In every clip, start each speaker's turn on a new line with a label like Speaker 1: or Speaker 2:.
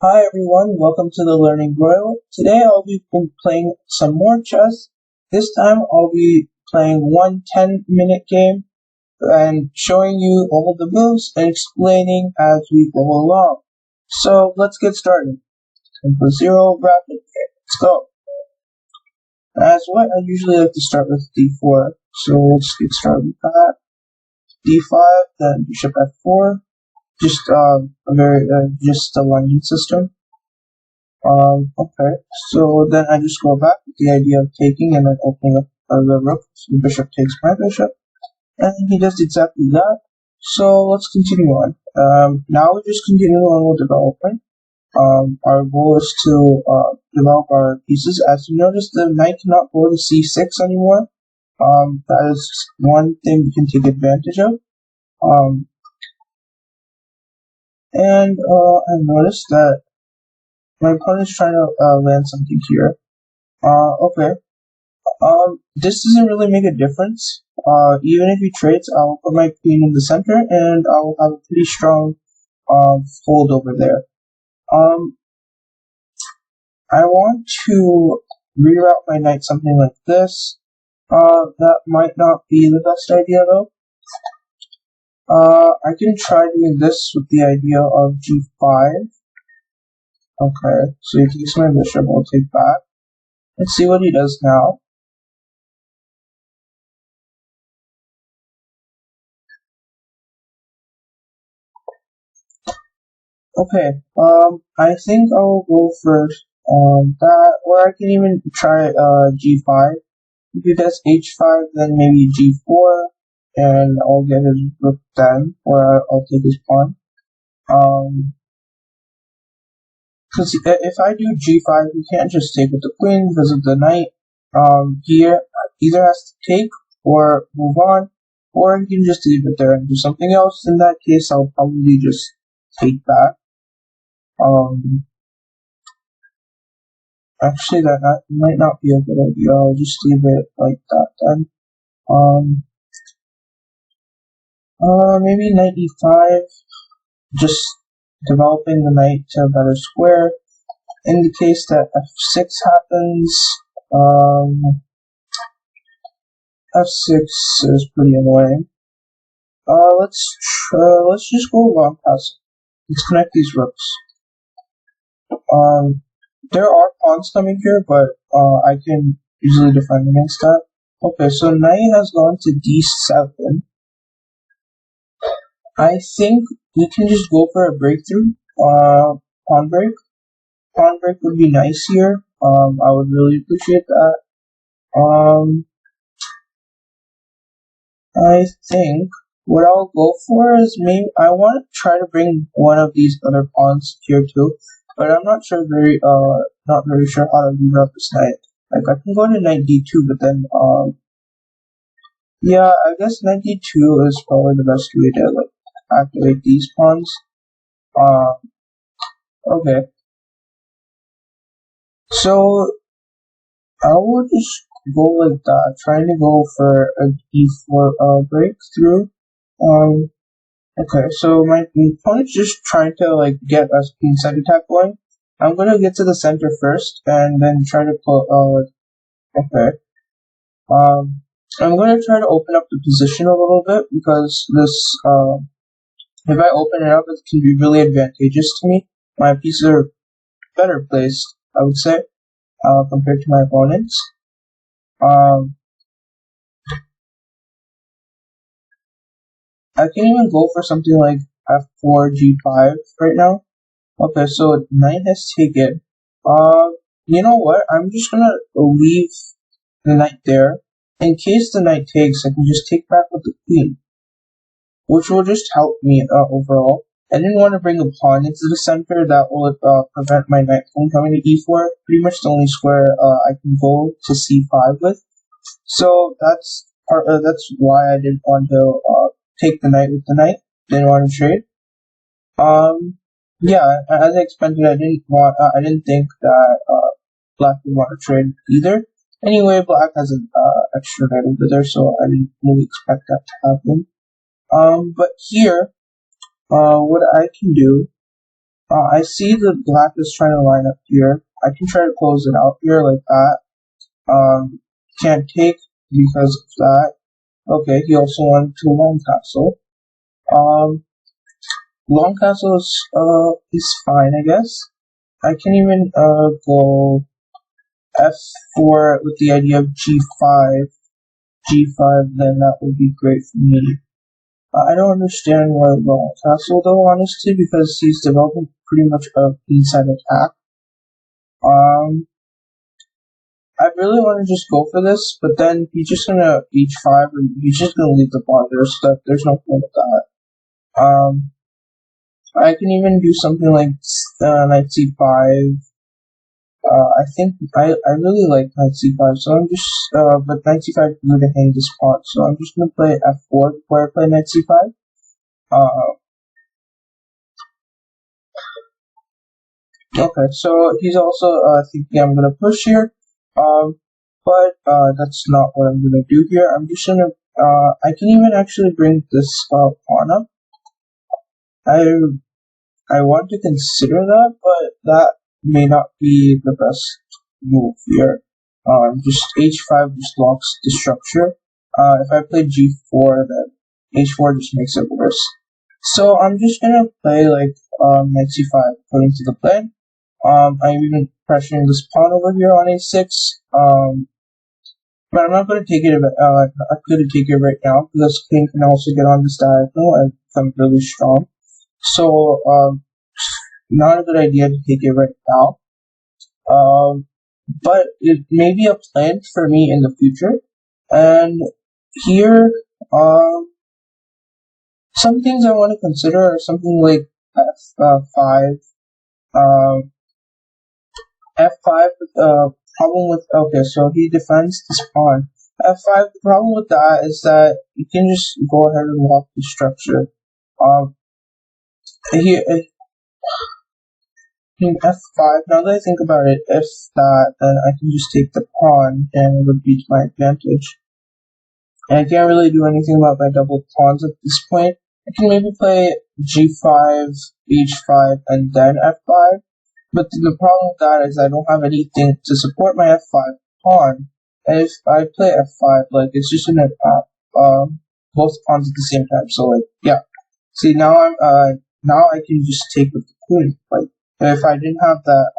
Speaker 1: Hi everyone, welcome to the Learning Royal. Today I'll be playing some more chess. This time I'll be playing one 10-minute game and showing you all the moves and explaining as we go along. So let's get started. 10+0, rapid game. Let's go. As what, I usually like to start with d4. So let's get started with that. d5, then bishop f4. Just just a London system. Okay, so then I just go back with the idea of taking and then opening up the rook. So the bishop takes my bishop, and he does exactly that. So let's continue on. Now we just continue on with development. Our goal is to develop our pieces. As you notice, the knight cannot go to c6 anymore. That is one thing we can take advantage of. And I noticed that my opponent is trying to land something here. Okay. This doesn't really make a difference. Even if he trades, I'll put my queen in the center, and I'll have a pretty strong hold over there. I want to reroute my knight something like this. That might not be the best idea though. I can try doing this with the idea of g5. Okay, so he takes my bishop, I'll take back. Let's see what he does now. Okay, I think I will go for that, or I can even try g5. If he does h5, then maybe g4, and I'll get his rook then, or I'll take his pawn. Because if I do g5, he can't just take with the queen because of the knight. He either has to take or move on, or he can just leave it there and do something else. In that case, I'll probably just take back. Actually, that might not be a good idea. I'll just leave it like that then. Maybe knight e5, just developing the knight to a better square. In the case that f6 happens, f6 is pretty annoying. Let's just go long pass. Let's connect these rooks. There are pawns coming here, but I can easily defend against that. Okay, so knight has gone to d7. I think we can just go for a breakthrough. Pawn break. Pawn break would be nice here. I would really appreciate that. I think what I'll go for is maybe I want to try to bring one of these other pawns here too, but I'm not very sure how to reroute this knight. Like I can go to knight d2, but then yeah, I guess knight d2 is probably the best way to like activate these pawns. Okay. So I would just go like that, trying to go for a d4 breakthrough. Okay, so my opponent's just trying to like get a queenside attack going. I'm gonna get to the center first, and then try to pull. Okay. I'm gonna try to open up the position a little bit because this. If I open it up, it can be really advantageous to me. My pieces are better placed, I would say, compared to my opponents. I can even go for something like f4, g5 right now. Okay, so knight has taken. You know what? I'm just gonna leave the knight there. In case the knight takes, I can just take back with the queen, which will just help me overall. I didn't want to bring a pawn into the center. That will prevent my knight from coming to e4. Pretty much the only square I can go to c5 with. So that's that's why I didn't want to take the knight with the knight. Didn't want to trade. Yeah, as I expected, I didn't think that Black would want to trade either. Anyway, Black has an extra knight over there, so I didn't really expect that to happen. But here, what I can do I see the black is trying to line up here. I can try to close it out here like that. Can't take because of that. Okay, he also wanted to long castle. Long castle is fine, I guess. I can even go f4 with the idea of g5. G5, then that would be great for me. I don't understand why long castle though, honestly, because he's developing pretty much a inside attack. I really want to just go for this, but then he's just gonna h5, and he's just gonna leave the pawn there, so that there's no point with that. I can even do something like knight c5. I think I really like knight c5, so I'm just but knight c5 would hang this pawn, so I'm just gonna play f4 before I play knight c5. Okay, so he's also thinking I'm gonna push here, but that's not what I'm gonna do here. I'm just gonna I can even actually bring this pawn up. I want to consider that, but that may not be the best move here. Just h5 just locks the structure. If I play g4, then h4 just makes it worse. So I'm just gonna play like knight c5 according to the plan. I'm even pressuring this pawn over here on a6. But I'm not gonna take it. I'm gonna take it right now because king can also get on this diagonal and become really strong. So not a good idea to take it right now. But it may be a plan for me in the future. And here, some things I want to consider are something like f5. F5, problem with, okay, so he defends this pawn. F5, the problem with that is that you can just go ahead and lock the structure. He, in f5, now that I think about it, if that, then I can just take the pawn and it would be to my advantage. And I can't really do anything about my double pawns at this point. I can maybe play g5, h5, and then f5. But the problem with that is I don't have anything to support my f5 pawn. And if I play f5, like, it's just gonna both pawns at the same time. So, like, yeah. See, now now I can just take with the queen. Like, if I didn't have that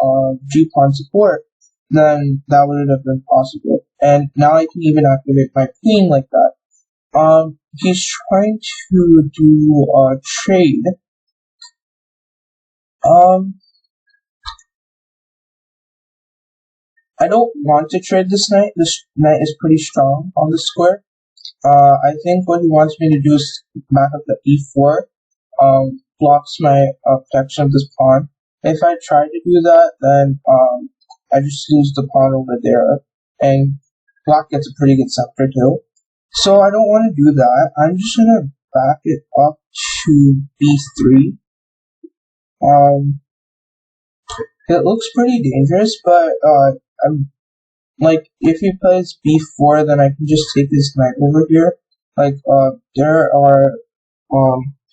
Speaker 1: g pawn support, then that wouldn't have been possible. And now I can even activate my queen like that. He's trying to do a trade. I don't want to trade this knight. This knight is pretty strong on the square. I think what he wants me to do is back up the e4. Blocks my protection of this pawn. If I try to do that, then I just lose the pawn over there, and black gets a pretty good scepter too. So I don't want to do that. I'm just gonna back it up to b3. It looks pretty dangerous, but I'm like, if he plays b4, then I can just take this knight over here. Like, there are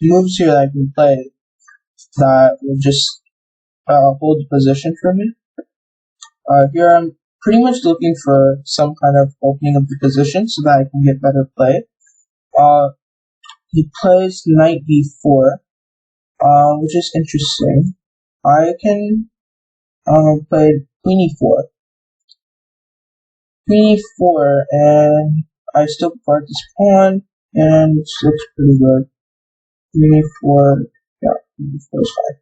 Speaker 1: moves here that I can play that will just hold the position for me. Here I'm pretty much looking for some kind of opening of the position so that I can get better play. He plays knight b4, which is interesting. I can play queen e4. Queen e4, and I still guard this pawn, and it looks pretty good. Queen e4, yeah, queen e4 is fine.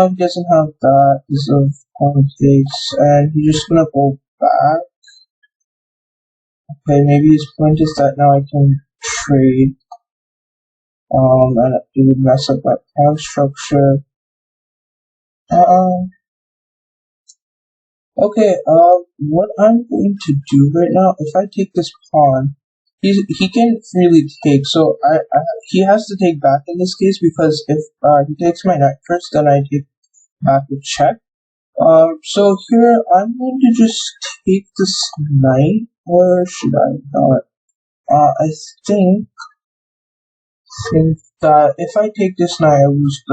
Speaker 1: He doesn't have that because of pawn takes, and he's just gonna go back. Okay, maybe his point is that now I can trade, and it would mess up my pawn structure. Okay, what I'm going to do right now, if I take this pawn, he can freely take, so he has to take back in this case, because if he takes my knight first, then I take back with check. So here, I'm going to just take this knight, or should I not? I think think that if I take this knight, I lose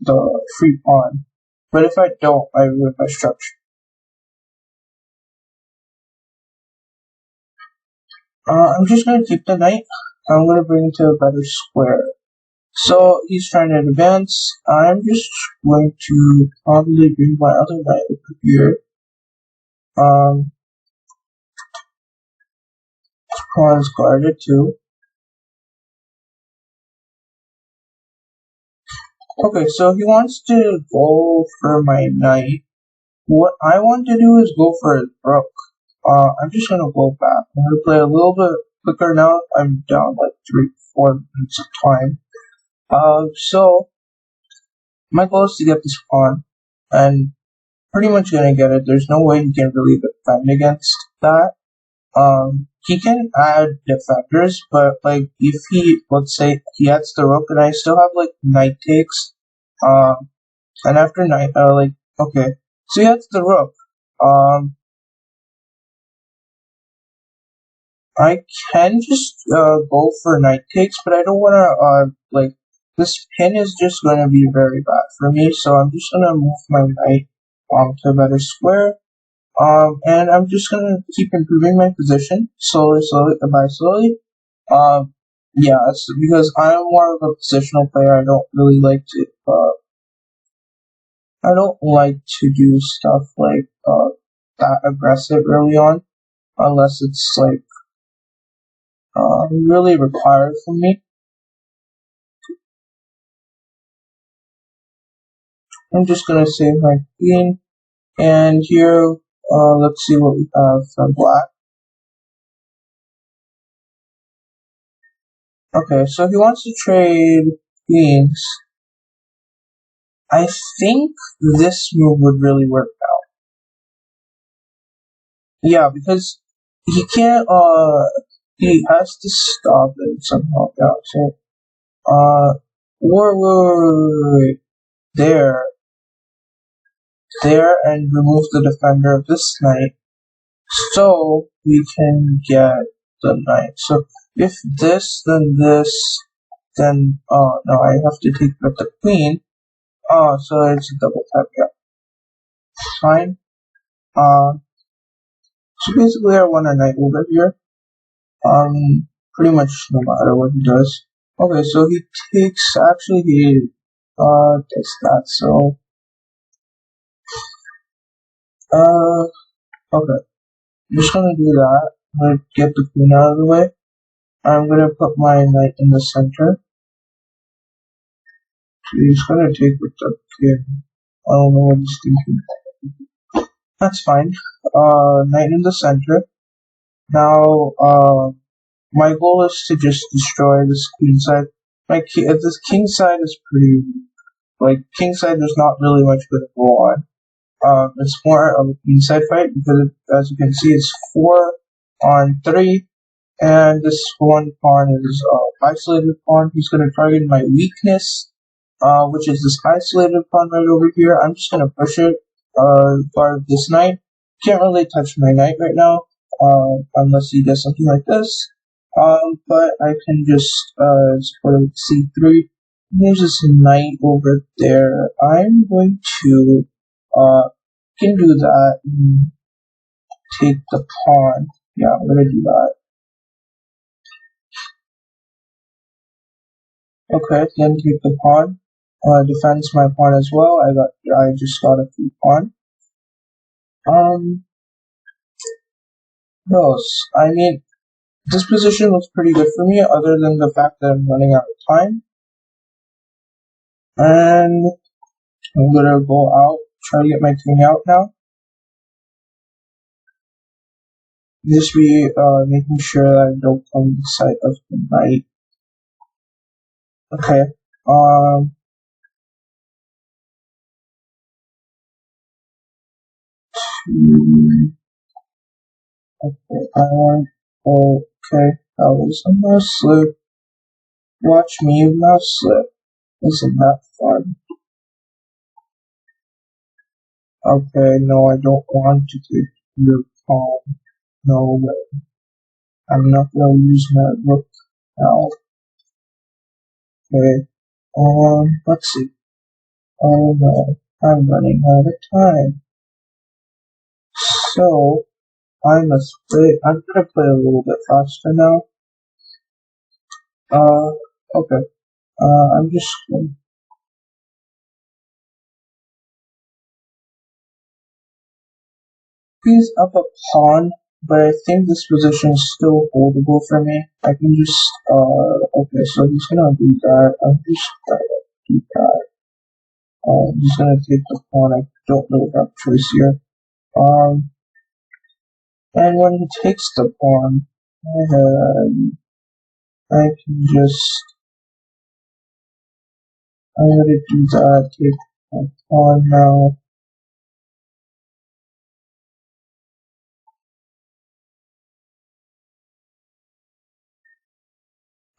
Speaker 1: the free pawn. But if I don't, I win my structure. I'm just gonna keep the knight. I'm gonna bring it to a better square. So he's trying to advance. I'm just going to probably bring my other knight over here. Pawn's guarded too. Okay, so he wants to go for my knight. What I want to do is go for his rook. I'm just gonna go back. I'm gonna play a little bit quicker now. I'm down like 3-4 minutes of time. So my goal is to get this pawn, and pretty much gonna get it. There's no way he can really defend against that. He can add defenders, but like if he, let's say, he adds the rook, and I still have like knight takes, and after knight, like okay, so he adds the rook. I can just go for knight takes, but I don't want to like this pin is just going to be very bad for me, so I'm just going to move my knight to a better square. And I'm just gonna keep improving my position slowly by slowly. Yeah, it's because I'm more of a positional player. I don't really like to. I don't like to do stuff like that aggressive early on, unless it's like really required from me. I'm just gonna save my queen, and here, let's see what we have from black. Okay, so he wants to trade queens. I think this move would really work out. Yeah, because he can't, he has to stop it somehow. Yeah, so, wait, there, and remove the defender of this knight, so we can get the knight. So, if this, then, no, I have to take back the queen. So it's a double tap, yeah. Fine. So basically I want a knight over here. Pretty much no matter what he does. Okay, so he takes, actually he, takes that, so, okay. I'm just gonna do that. I'm gonna get the queen out of the way. I'm gonna put my knight in the center. So he's gonna take with the king. I don't know what he's thinking. That's fine. Knight in the center. Now, my goal is to just destroy this queen side. This king side is pretty, like, king side there's not really much good to go on. It's more of a queen side fight because, as you can see, it's 4 on 3, and this one pawn is isolated pawn. He's going to target my weakness, which is this isolated pawn right over here. I'm just going to push it, guard this knight. Can't really touch my knight right now, unless he does something like this. But I can just support c3. There's this knight over there. I'm going to can do that and take the pawn. Yeah, I'm gonna do that. Okay, then take the pawn. Defends my pawn as well. I just got a free pawn. What else? I mean, this position looks pretty good for me, other than the fact that I'm running out of time. And I'm gonna go out, try to get my king out now. Just be making sure that I don't come to sight of the knight. Okay. Okay, okay, I was a mouse slip. Watch me mouse slip. Isn't that fun? Okay, no, I don't want to take your pawn. No way. I'm not gonna use my rook now. Okay. Let's see. Oh no, I'm running out of time. So I must play. I'm gonna play a little bit faster now. Okay. I'm just gonna piece up a pawn, but I think this position is still holdable for me. I can just okay. So he's gonna do that. I'm just gonna do that. I'm just gonna take the pawn. I don't really have a choice here. Um, and when he takes the pawn, I can just I'm gonna do that. Take the pawn now.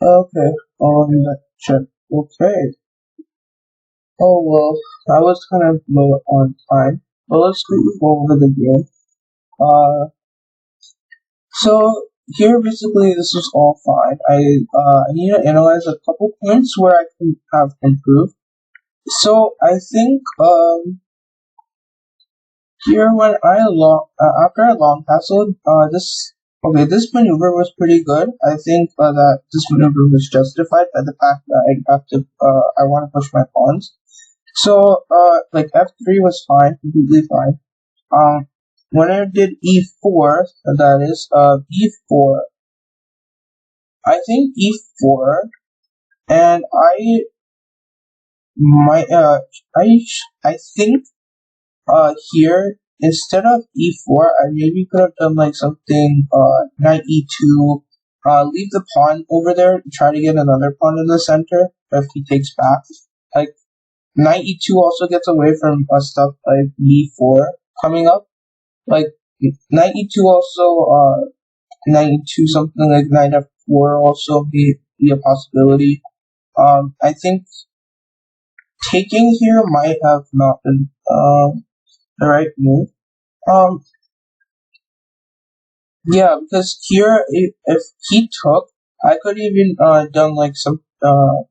Speaker 1: Okay, check. Okay. Oh well, I was kind of low on time, but let's go over the game. So here basically this is all fine. I need to analyze a couple points where I can have improved. So I think here when I long after I long castled this maneuver was pretty good. I think that this maneuver was justified by the fact that I want to push my pawns. So like f3 was fine, completely fine. When I did e4, that is e4. I think e4, and my I think here instead of e4, I maybe could have done like something knight e2, leave the pawn over there, try to get another pawn in the center if he takes back. Like knight e2 also gets away from stuff like e4 coming up. Like knight e2 also knight e2 something like knight f4 also be a possibility. I think taking here might have not been the right move. Um, yeah, because here if he took, I could even done like some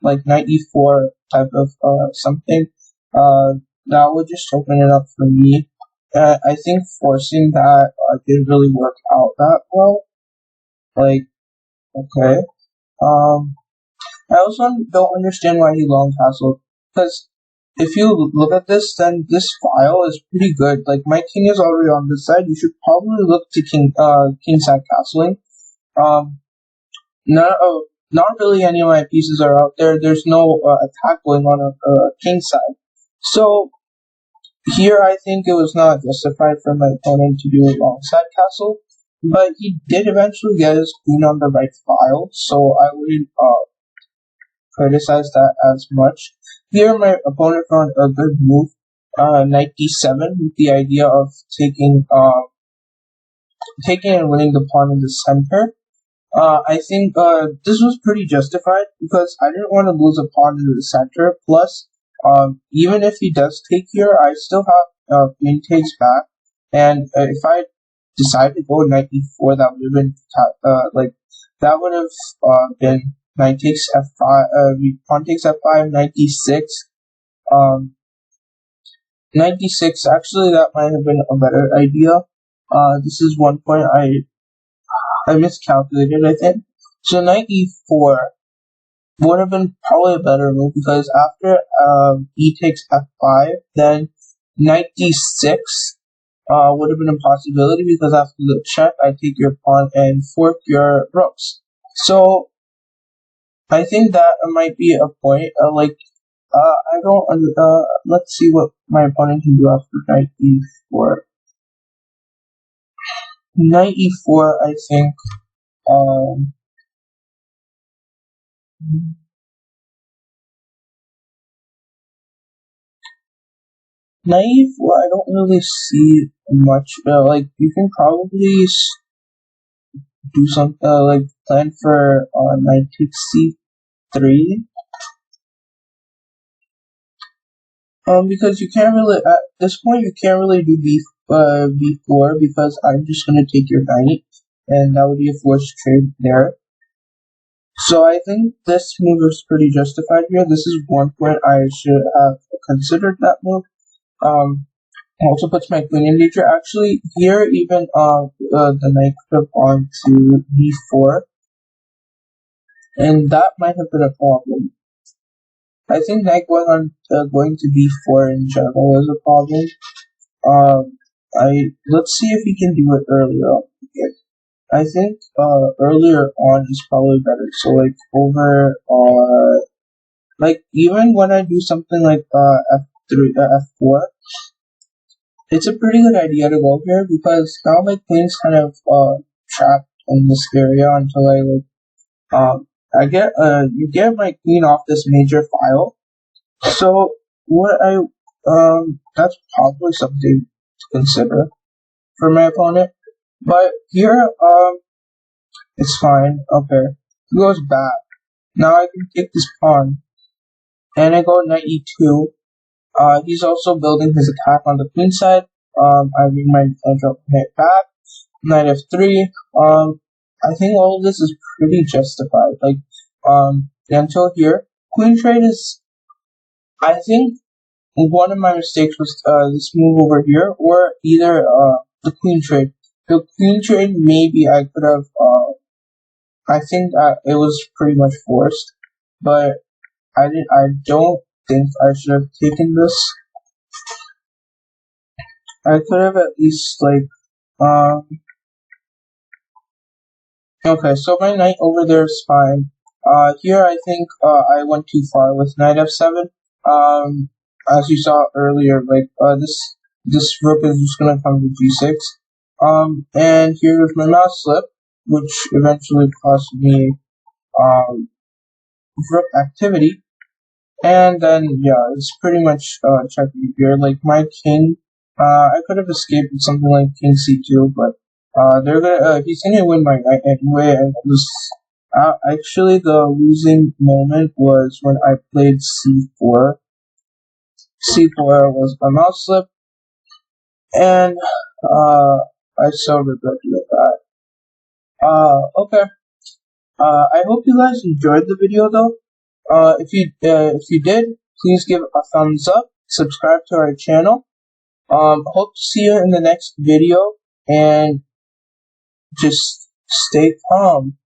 Speaker 1: like knight e4 type of something. That would just open it up for me. I think forcing that didn't really work out that well. Like okay. Um, I also don't understand why he long castled. Because if you look at this, then this file is pretty good. Like my king is already on this side. You should probably look to kingside castling. Um, not really any of my pieces are out there. There's no attack going on king side. So here I think it was not justified for my opponent to do a long side castle. But he did eventually get his queen on the right file, so I wouldn't criticize that as much. Here, my opponent found a good move, knight d7, with the idea of taking and winning the pawn in the center. I think this was pretty justified because I didn't want to lose a pawn in the center. Plus, even if he does take here, I still have queen takes back, and if I decide to go knight e4, that would have been like that would have been knight takes f5, pawn takes f5, knight d6, um, knight d6. Actually, that might have been a better idea. This is one point I miscalculated, I think. So knight e4 would have been probably a better move because after e takes f5, then knight d6 would have been a possibility because after the check, I take your pawn and fork your rooks. So I think that might be a point. I don't. Let's see what my opponent can do after knight e4. Knight e4, I think. Um, Knight e4, I don't really see much. Like you can probably do some like plan for knight takes c3. Because you can't really at this point you can't really do b4 because I'm just gonna take your knight, and that would be a forced trade there. So I think this move is pretty justified here. This is one point I should have considered that move. Also puts my queen in danger. Actually, here even the knight could have gone to d4, and that might have been a problem. I think knight going to d4 in general is a problem. Let's see if we can do it earlier on. I think earlier on is probably better. So like over like even when I do something like f3 f4, it's a pretty good idea to go here because now my queen's kind of trapped in this area until I like you get my queen off this major file. So what I that's probably something to consider for my opponent. But here it's fine. Okay. He goes back. Now I can take this pawn. And I go knight e2. He's also building his attack on the queen side. I bring my knight back. Knight f3. I think all of this is pretty justified. Like, until here. Queen trade is, I think, one of my mistakes was this move over here, or either the queen trade. The queen trade, maybe I could have, I think it was pretty much forced, but I don't think I should have taken this. I could have at least like okay, so my knight over there is fine. Here I think I went too far with knight f7. As you saw earlier, like this rook is just gonna come to g6. And here's my mouse slip, which eventually cost me rook activity. And then yeah, it's pretty much checkmate here. Like my king, I could have escaped with something like king c2, but he's gonna win my knight anyway. And it was actually the losing moment was when I played c4. C4 was my mouse slip, and I so regret doing that. Okay. I hope you guys enjoyed the video though. If you did, please give a thumbs up, subscribe to our channel. Hope to see you in the next video, and just stay calm.